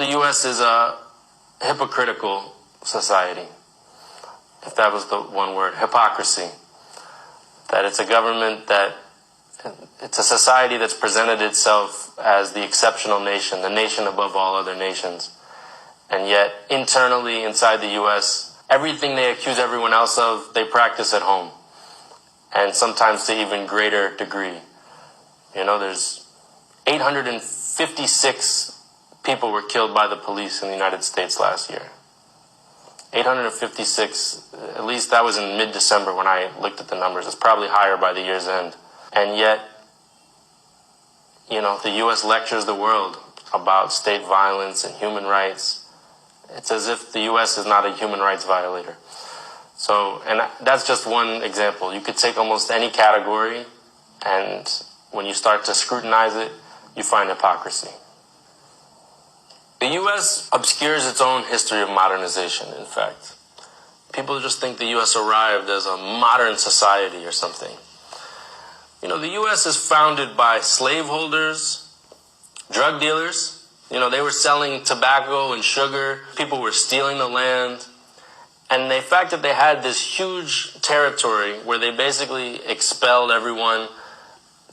The U.S. is a hypocritical society, if that was the one word, hypocrisy. That it's a government that, it's a society that's presented itself as the exceptional nation, the nation above all other nations. And yet, internally, inside the U.S., everything they accuse everyone else of, they practice at home. And sometimes to even greater degree. You know, there's 856 people were killed by the police in the United States last year. 856, at least that was in mid-December when I looked at the numbers. It's probably higher by the year's end. And yet, you know, the U.S. lectures the world about state violence and human rights. It's as if the U.S. is not a human rights violator. So, and that's just one example. You could take almost any category, and when you start to scrutinize it, you find hypocrisy. The U.S. obscures its own history of modernization, in fact. People just think the U.S. arrived as a modern society or something. You know, the U.S. is founded by slaveholders, drug dealers. You know, they were selling tobacco and sugar. People were stealing the land. And the fact that they had this huge territory where they basically expelled everyone,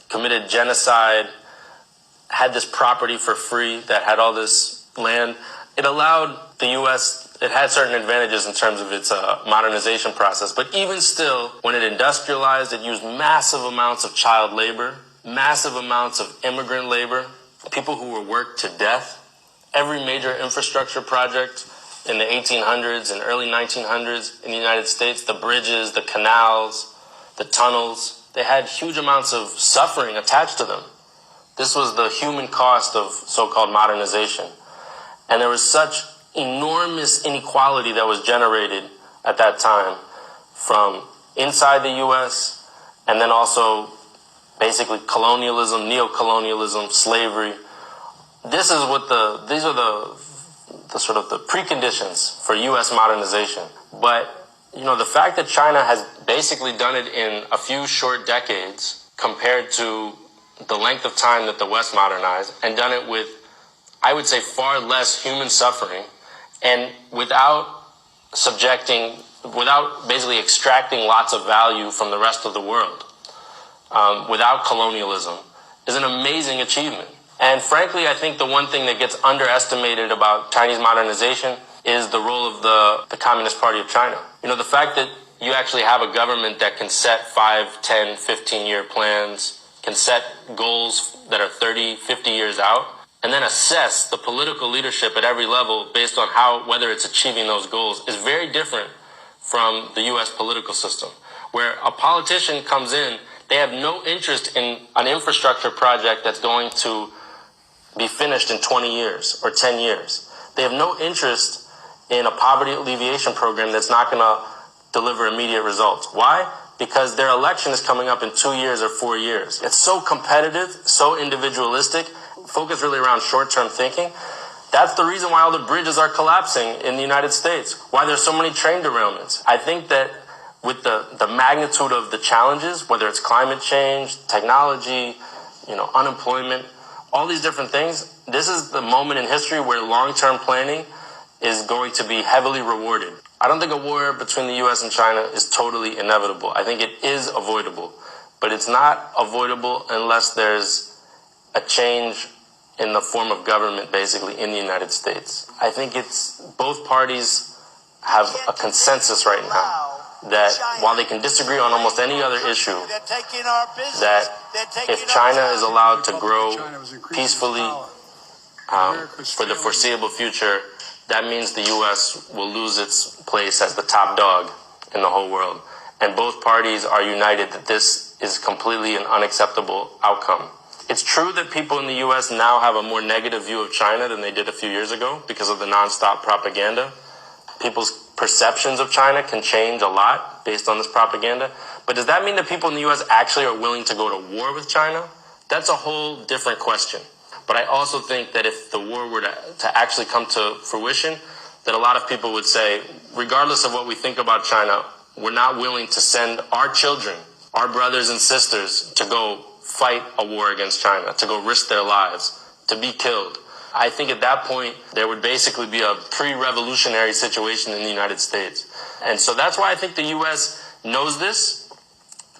committed genocide, had this property for free that had all this land, it allowed the U.S., it had certain advantages in terms of its modernization process. But even still, when it industrialized, it used massive amounts of child labor, massive amounts of immigrant labor, people who were worked to death. Every major infrastructure project in the 1800s and early 1900s in the United States, the bridges, the canals, the tunnels, they had huge amounts of suffering attached to them. This was the human cost of so-called modernization. And there was such enormous inequality that was generated at that time from inside the U.S. and then also basically colonialism, neo-colonialism, slavery. These are the sort of the preconditions for U.S. modernization. But, you know, the fact that China has basically done it in a few short decades compared to the length of time that the West modernized, and done it with, I would say, far less human suffering, and without basically extracting lots of value from the rest of the world, without colonialism, is an amazing achievement. And frankly, I think the one thing that gets underestimated about Chinese modernization is the role of the Communist Party of China. You know, the fact that you actually have a government that can set 5, 10, 15-year plans, can set goals that are 30, 50 years out, and then assess the political leadership at every level based on whether it's achieving those goals is very different from the U.S. political system, where a politician comes in, they have no interest in an infrastructure project that's going to be finished in 20 years or 10 years. They have no interest in a poverty alleviation program that's not going to deliver immediate results. Why? Because their election is coming up in 2 years or 4 years. It's so competitive, so individualistic, focused really around short-term thinking. That's the reason why all the bridges are collapsing in the United States, why there's so many train derailments. I think that with the magnitude of the challenges, whether it's climate change, technology, you know, unemployment, all these different things, this is the moment in history where long-term planning is going to be heavily rewarded. I don't think a war between the U.S. and China is totally inevitable. I think it is avoidable, but it's not avoidable unless there's a change in the form of government, basically, in the United States. I think both parties have a consensus right now that while they can disagree on almost any other issue, that if China is allowed to grow peacefully for the foreseeable future, that means the U.S. will lose its place as the top dog in the whole world. And both parties are united that this is completely an unacceptable outcome. It's true that people in the U.S. now have a more negative view of China than they did a few years ago because of the nonstop propaganda. People's perceptions of China can change a lot based on this propaganda. But does that mean that people in the U.S. actually are willing to go to war with China? That's a whole different question. But I also think that if the war were to actually come to fruition, that a lot of people would say, regardless of what we think about China, we're not willing to send our children, our brothers and sisters, to go fight a war against China, to go risk their lives, to be killed. I think at that point, there would basically be a pre-revolutionary situation in the United States. And so that's why I think the U.S. knows this,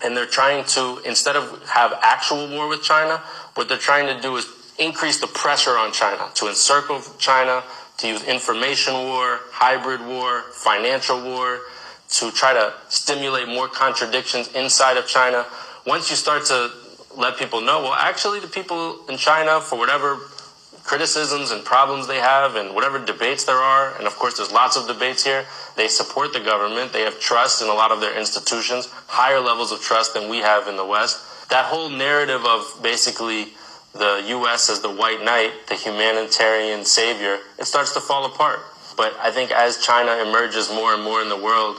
and they're trying to, instead of have actual war with China, what they're trying to do is increase the pressure on China, to encircle China, to use information war, hybrid war, financial war, to try to stimulate more contradictions inside of China. Once you start to let people know, well, actually the people in China, for whatever criticisms and problems they have and whatever debates there are, and of course there's lots of debates here, they support the government, they have trust in a lot of their institutions, higher levels of trust than we have in the West. That whole narrative of basically the U.S. as the white knight, the humanitarian savior, it starts to fall apart. But I think as China emerges more and more in the world,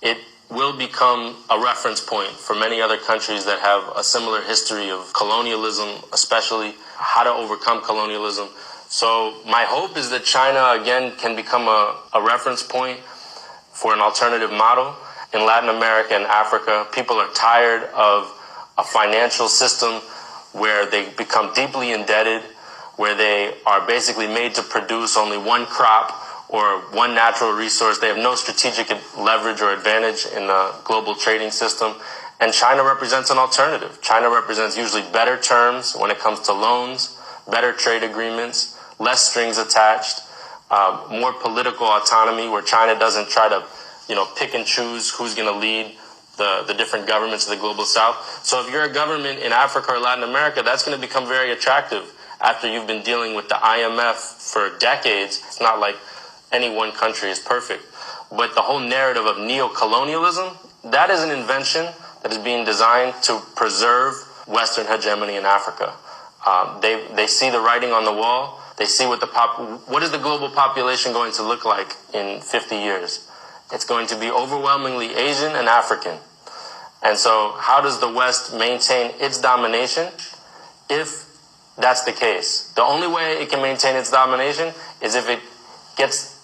it will become a reference point for many other countries that have a similar history of colonialism, especially how to overcome colonialism. So my hope is that China, again, can become a reference point for an alternative model. In Latin America and Africa, people are tired of a financial system where they become deeply indebted, where they are basically made to produce only one crop or one natural resource. They have no strategic leverage or advantage in the global trading system. And China represents an alternative. China represents usually better terms when it comes to loans, better trade agreements, less strings attached, more political autonomy where China doesn't try to, pick and choose who's going to lead the different governments of the global south. So if you're a government in Africa or Latin America, that's going to become very attractive after you've been dealing with the IMF for decades. It's not like any one country is perfect. But the whole narrative of neo-colonialism, that is an invention that is being designed to preserve Western hegemony in Africa. They see the writing on the wall. They see what is the global population going to look like in 50 years? It's going to be overwhelmingly Asian and African. And so how does the West maintain its domination if that's the case? The only way it can maintain its domination is if it gets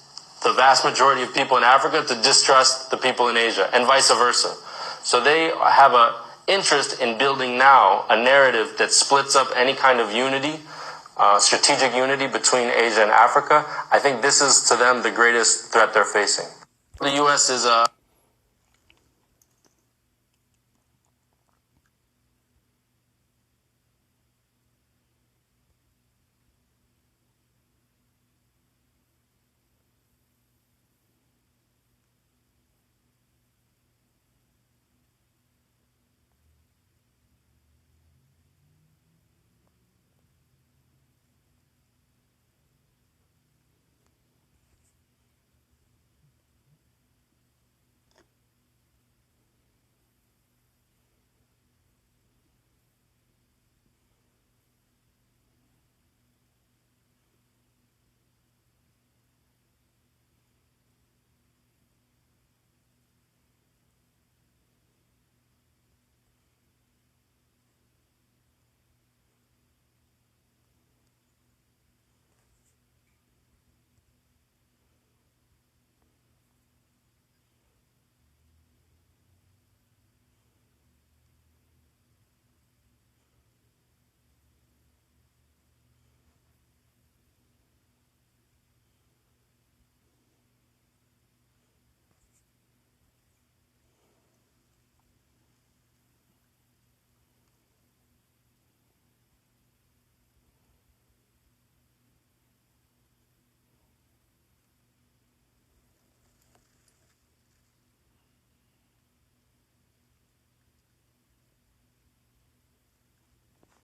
the vast majority of people in Africa to distrust the people in Asia, and vice versa. So they have an interest in building now a narrative that splits up any kind of unity, strategic unity between Asia and Africa. I think this is, to them, the greatest threat they're facing. The U.S. is